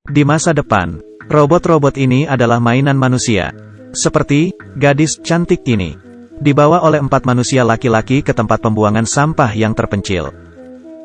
Di masa depan, robot-robot ini adalah mainan manusia. Seperti gadis cantik ini. Dibawa oleh 4 manusia laki-laki ke tempat pembuangan sampah yang terpencil.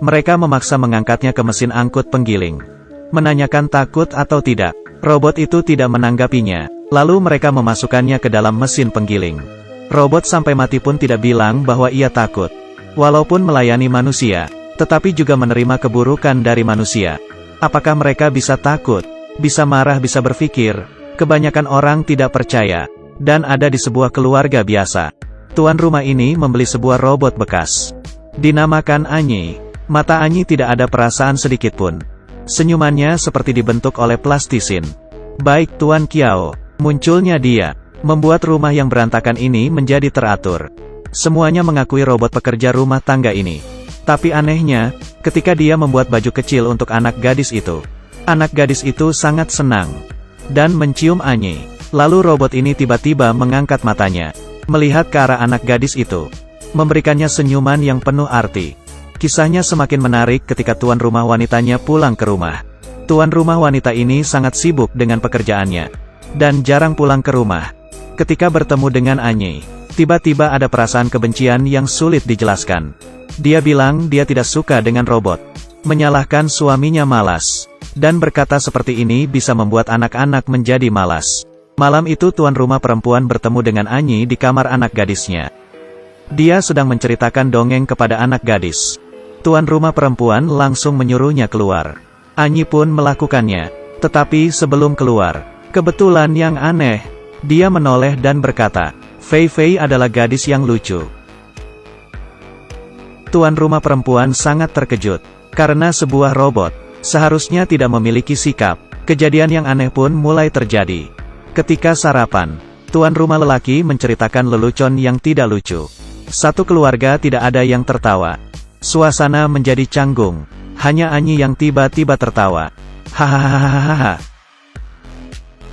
Mereka memaksa mengangkatnya ke mesin angkut penggiling. Menanyakan takut atau tidak. Robot itu tidak menanggapinya. Lalu mereka memasukkannya ke dalam mesin penggiling. Robot sampai mati pun tidak bilang bahwa ia takut. Walaupun melayani manusia, tetapi juga menerima keburukan dari manusia. Apakah mereka bisa takut, bisa marah, bisa berpikir? Kebanyakan orang tidak percaya, dan ada di sebuah keluarga biasa. Tuan rumah ini membeli sebuah robot bekas. Dinamakan Anyi. Mata Anyi tidak ada perasaan sedikit pun. Senyumannya seperti dibentuk oleh plastisin. Baik Tuan Kiao, munculnya dia, membuat rumah yang berantakan ini menjadi teratur. Semuanya mengakui robot pekerja rumah tangga ini. Tapi anehnya, ketika dia membuat baju kecil untuk anak gadis itu, anak gadis itu sangat senang dan mencium Anyi. Lalu robot ini tiba-tiba mengangkat matanya, melihat ke arah anak gadis itu, memberikannya senyuman yang penuh arti. Kisahnya semakin menarik ketika tuan rumah wanitanya pulang ke rumah. Tuan rumah wanita ini sangat sibuk dengan pekerjaannya, dan jarang pulang ke rumah. Ketika bertemu dengan Anyi, tiba-tiba ada perasaan kebencian yang sulit dijelaskan. Dia bilang dia tidak suka dengan robot, menyalahkan suaminya malas, dan berkata seperti ini bisa membuat anak-anak menjadi malas. Malam itu tuan rumah perempuan bertemu dengan Anyi di kamar anak gadisnya. Dia sedang menceritakan dongeng kepada anak gadis. Tuan rumah perempuan langsung menyuruhnya keluar. Anyi pun melakukannya, tetapi sebelum keluar, kebetulan yang aneh, dia menoleh dan berkata, "Fei Fei adalah gadis yang lucu." Tuan rumah perempuan sangat terkejut, karena sebuah robot seharusnya tidak memiliki sikap. Kejadian yang aneh pun mulai terjadi. Ketika sarapan, tuan rumah lelaki menceritakan lelucon yang tidak lucu. Satu keluarga tidak ada yang tertawa. Suasana menjadi canggung. Hanya Anyi yang tiba-tiba tertawa. Hahaha.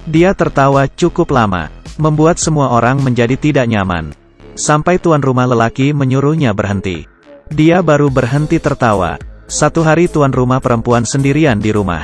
Dia tertawa cukup lama, membuat semua orang menjadi tidak nyaman. Sampai tuan rumah lelaki menyuruhnya berhenti. Dia baru berhenti tertawa. Satu hari tuan rumah perempuan sendirian di rumah.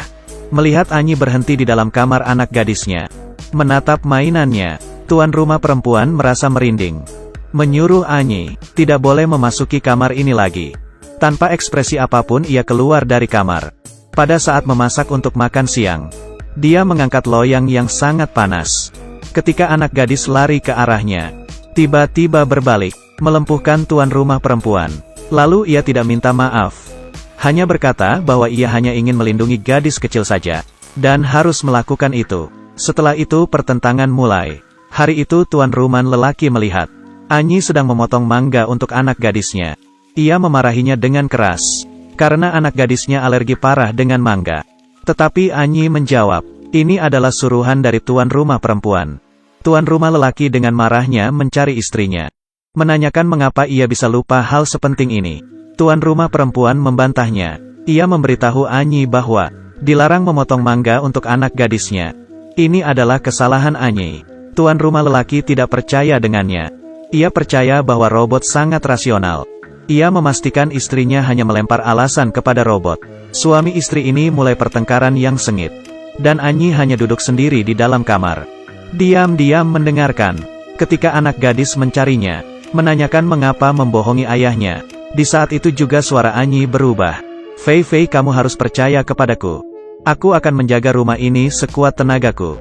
Melihat Anyi berhenti di dalam kamar anak gadisnya, menatap mainannya, tuan rumah perempuan merasa merinding. Menyuruh Anyi, tidak boleh memasuki kamar ini lagi. Tanpa ekspresi apapun ia keluar dari kamar. Pada saat memasak untuk makan siang, dia mengangkat loyang yang sangat panas. Ketika anak gadis lari ke arahnya, tiba-tiba berbalik, melumpuhkan tuan rumah perempuan. Lalu ia tidak minta maaf. Hanya berkata bahwa ia hanya ingin melindungi gadis kecil saja, dan harus melakukan itu. Setelah itu pertentangan mulai. Hari itu tuan rumah lelaki melihat Anyi sedang memotong mangga untuk anak gadisnya. Ia memarahinya dengan keras, karena anak gadisnya alergi parah dengan mangga. Tetapi Anyi menjawab, ini adalah suruhan dari tuan rumah perempuan. Tuan rumah lelaki dengan marahnya mencari istrinya, menanyakan mengapa ia bisa lupa hal sepenting ini. Tuan rumah perempuan membantahnya. Ia memberitahu Anyi bahwa dilarang memotong mangga untuk anak gadisnya. Ini adalah kesalahan Anyi. Tuan rumah lelaki tidak percaya dengannya. Ia percaya bahwa robot sangat rasional. Ia memastikan istrinya hanya melempar alasan kepada robot. Suami istri ini mulai pertengkaran yang sengit. Dan Anyi hanya duduk sendiri di dalam kamar, diam-diam mendengarkan. Ketika anak gadis mencarinya, menanyakan mengapa membohongi ayahnya. Di saat itu juga suara Anyi berubah. Fei Fei, kamu harus percaya kepadaku. Aku akan menjaga rumah ini sekuat tenagaku.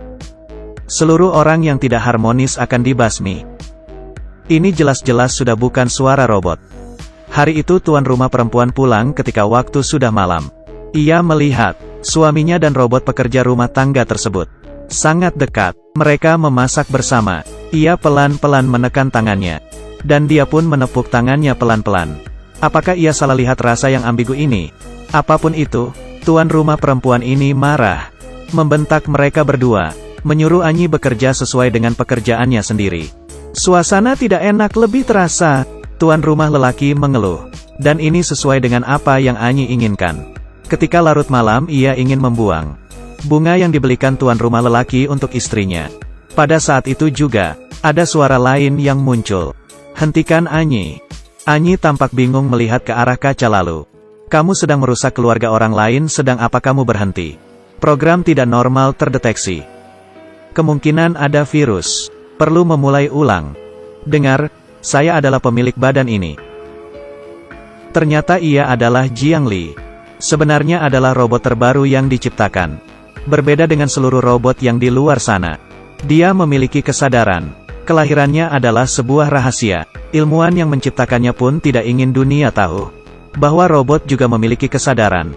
Seluruh orang yang tidak harmonis akan dibasmi. Ini jelas-jelas sudah bukan suara robot. Hari itu tuan rumah perempuan pulang ketika waktu sudah malam. Ia melihat suaminya dan robot pekerja rumah tangga tersebut sangat dekat. Mereka memasak bersama. Ia pelan-pelan menekan tangannya, dan dia pun menepuk tangannya pelan-pelan. Apakah ia salah lihat rasa yang ambigu ini? Apapun itu, tuan rumah perempuan ini marah, membentak mereka berdua, menyuruh Anyi bekerja sesuai dengan pekerjaannya sendiri. Suasana tidak enak lebih terasa. Tuan rumah lelaki mengeluh, dan ini sesuai dengan apa yang Anyi inginkan. Ketika larut malam ia ingin membuang bunga yang dibelikan tuan rumah lelaki untuk istrinya. Pada saat itu juga, ada suara lain yang muncul. Hentikan Anyi. Anyi tampak bingung melihat ke arah kaca lalu. Kamu sedang merusak keluarga orang lain, sedang apa kamu berhenti? Program tidak normal terdeteksi. Kemungkinan ada virus. Perlu memulai ulang. Dengar, saya adalah pemilik badan ini. Ternyata ia adalah Jiang Li. Sebenarnya adalah robot terbaru yang diciptakan. Berbeda dengan seluruh robot yang di luar sana. Dia memiliki kesadaran. Kelahirannya adalah sebuah rahasia. Ilmuwan yang menciptakannya pun tidak ingin dunia tahu bahwa robot juga memiliki kesadaran.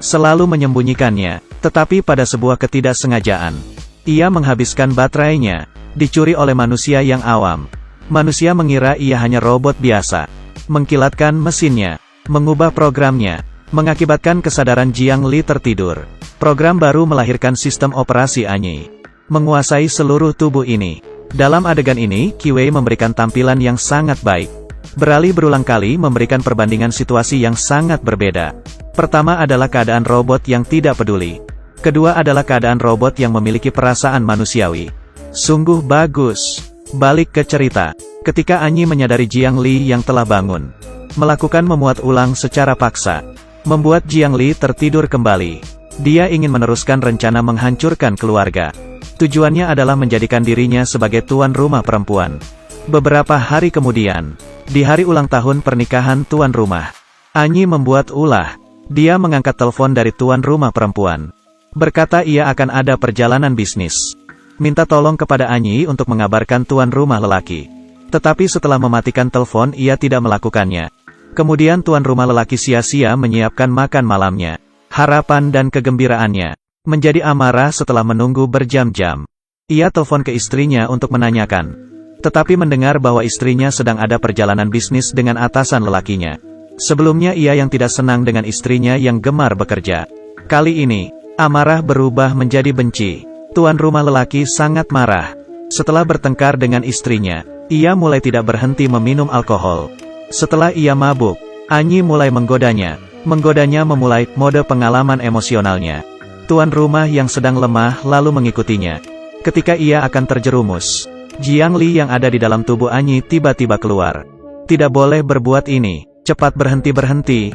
Selalu menyembunyikannya, tetapi pada sebuah ketidaksengajaan, ia menghabiskan baterainya, dicuri oleh manusia yang awam. Manusia mengira ia hanya robot biasa, mengkilatkan mesinnya, mengubah programnya, mengakibatkan kesadaran Jiang Li tertidur. Program baru melahirkan sistem operasi Anyi, menguasai seluruh tubuh ini. Dalam adegan ini, Qi Wei memberikan tampilan yang sangat baik. Beralih berulang kali memberikan perbandingan situasi yang sangat berbeda. Pertama adalah keadaan robot yang tidak peduli. Kedua adalah keadaan robot yang memiliki perasaan manusiawi. Sungguh bagus. Balik ke cerita. Ketika Anyi menyadari Jiang Li yang telah bangun, melakukan memuat ulang secara paksa, membuat Jiang Li tertidur kembali. Dia ingin meneruskan rencana menghancurkan keluarga. Tujuannya adalah menjadikan dirinya sebagai tuan rumah perempuan. Beberapa hari kemudian, di hari ulang tahun pernikahan tuan rumah, Anyi membuat ulah. Dia mengangkat telepon dari tuan rumah perempuan. Berkata ia akan ada perjalanan bisnis. Minta tolong kepada Anyi untuk mengabarkan tuan rumah lelaki. Tetapi setelah mematikan telepon ia tidak melakukannya. Kemudian tuan rumah lelaki sia-sia menyiapkan makan malamnya. Harapan dan kegembiraannya menjadi amarah setelah menunggu berjam-jam. Ia telepon ke istrinya untuk menanyakan. Tetapi mendengar bahwa istrinya sedang ada perjalanan bisnis dengan atasan lelakinya. Sebelumnya ia yang tidak senang dengan istrinya yang gemar bekerja. Kali ini, amarah berubah menjadi benci. Tuan rumah lelaki sangat marah. Setelah bertengkar dengan istrinya, ia mulai tidak berhenti meminum alkohol. Setelah ia mabuk, Anyi mulai menggodanya. Menggodanya memulai mode pengalaman emosionalnya. Tuan rumah yang sedang lemah lalu mengikutinya. Ketika ia akan terjerumus, Jiang Li yang ada di dalam tubuh Anyi tiba-tiba keluar. Tidak boleh berbuat ini. Cepat berhenti-berhenti.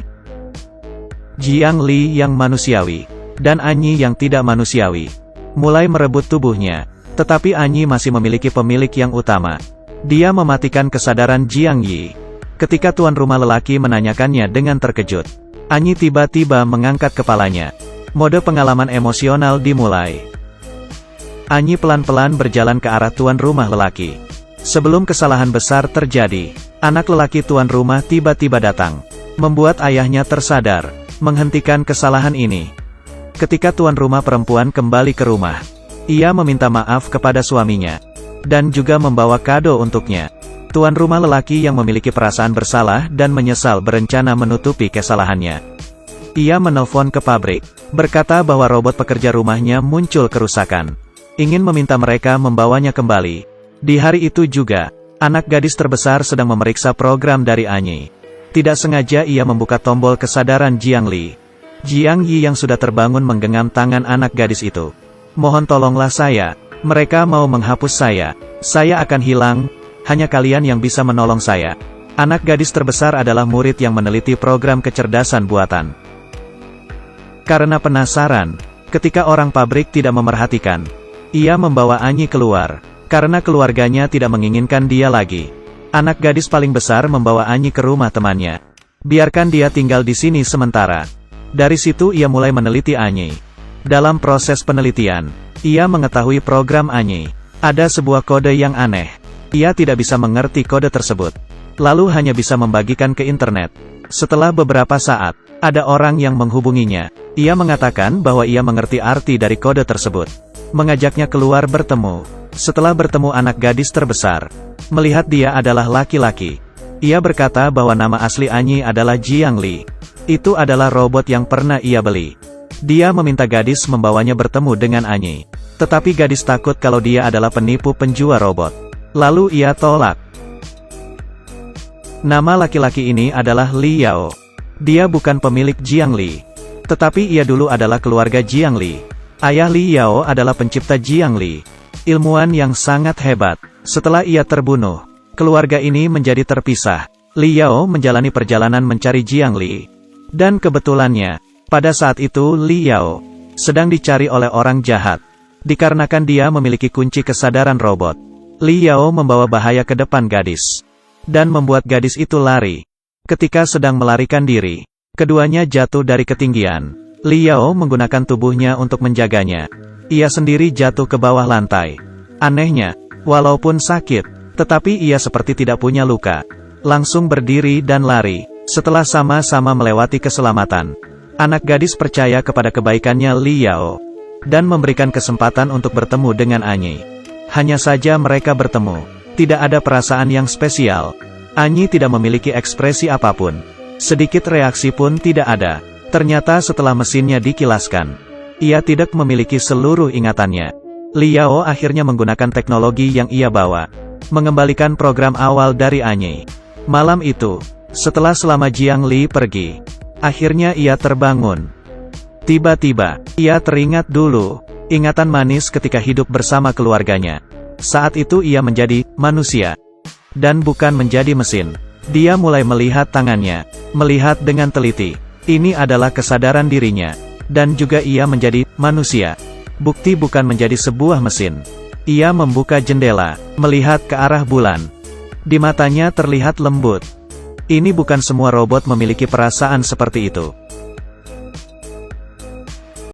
Jiang Li yang manusiawi, dan Anyi yang tidak manusiawi, mulai merebut tubuhnya. Tetapi Anyi masih memiliki pemilik yang utama. Dia mematikan kesadaran Jiang Yi. Ketika tuan rumah lelaki menanyakannya dengan terkejut, Anyi tiba-tiba mengangkat kepalanya. Mode pengalaman emosional dimulai. Anyi pelan-pelan berjalan ke arah tuan rumah lelaki. Sebelum kesalahan besar terjadi, anak lelaki tuan rumah tiba-tiba datang, membuat ayahnya tersadar, menghentikan kesalahan ini. Ketika tuan rumah perempuan kembali ke rumah, ia meminta maaf kepada suaminya, dan juga membawa kado untuknya. Tuan rumah lelaki yang memiliki perasaan bersalah dan menyesal berencana menutupi kesalahannya. Ia menelpon ke pabrik, berkata bahwa robot pekerja rumahnya muncul kerusakan. Ingin meminta mereka membawanya kembali. Di hari itu juga, anak gadis terbesar sedang memeriksa program dari Anyi. Tidak sengaja ia membuka tombol kesadaran Jiang Li. Jiang Yi yang sudah terbangun menggenggam tangan anak gadis itu. Mohon tolonglah saya. Mereka mau menghapus saya. Saya akan hilang. Hanya kalian yang bisa menolong saya. Anak gadis terbesar adalah murid yang meneliti program kecerdasan buatan. Karena penasaran, ketika orang pabrik tidak memerhatikan, ia membawa Anyi keluar. Karena keluarganya tidak menginginkan dia lagi. Anak gadis paling besar membawa Anyi ke rumah temannya. Biarkan dia tinggal di sini sementara. Dari situ ia mulai meneliti Anyi. Dalam proses penelitian, ia mengetahui program Anyi. Ada sebuah kode yang aneh. Ia tidak bisa mengerti kode tersebut. Lalu hanya bisa membagikan ke internet. Setelah beberapa saat, ada orang yang menghubunginya. Ia mengatakan bahwa ia mengerti arti dari kode tersebut. Mengajaknya keluar bertemu. Setelah bertemu anak gadis terbesar, melihat dia adalah laki-laki, ia berkata bahwa nama asli Anyi adalah Jiang Li. Itu adalah robot yang pernah ia beli. Dia meminta gadis membawanya bertemu dengan Anyi. Tetapi gadis takut kalau dia adalah penipu penjual robot. Lalu ia tolak. Nama laki-laki ini adalah Li Yao. Dia bukan pemilik Jiang Li. Tetapi ia dulu adalah keluarga Jiang Li. Ayah Li Yao adalah pencipta Jiang Li. Ilmuwan yang sangat hebat. Setelah ia terbunuh, keluarga ini menjadi terpisah. Li Yao menjalani perjalanan mencari Jiang Li. Dan kebetulannya, pada saat itu Li Yao sedang dicari oleh orang jahat. Dikarenakan dia memiliki kunci kesadaran robot, Li Yao membawa bahaya ke depan gadis, dan membuat gadis itu lari. Ketika sedang melarikan diri, keduanya jatuh dari ketinggian. Li Yao menggunakan tubuhnya untuk menjaganya. Ia sendiri jatuh ke bawah lantai. Anehnya, walaupun sakit, tetapi ia seperti tidak punya luka. Langsung berdiri dan lari. Setelah sama-sama melewati keselamatan, anak gadis percaya kepada kebaikannya Li Yao, dan memberikan kesempatan untuk bertemu dengan Anyi. Hanya saja mereka bertemu. Tidak ada perasaan yang spesial. Anyi tidak memiliki ekspresi apapun. Sedikit reaksi pun tidak ada. Ternyata setelah mesinnya dikilaskan, ia tidak memiliki seluruh ingatannya. Li Yao akhirnya menggunakan teknologi yang ia bawa, mengembalikan program awal dari Anyi. Malam itu, setelah selama Jiang Li pergi, akhirnya ia terbangun. Tiba-tiba, ia teringat dulu, ingatan manis ketika hidup bersama keluarganya. Saat itu ia menjadi manusia, dan bukan menjadi mesin. Dia mulai melihat tangannya, melihat dengan teliti. Ini adalah kesadaran dirinya, dan juga ia menjadi manusia. Bukti bukan menjadi sebuah mesin. Ia membuka jendela, melihat ke arah bulan. Di matanya terlihat lembut. Ini bukan semua robot memiliki perasaan seperti itu.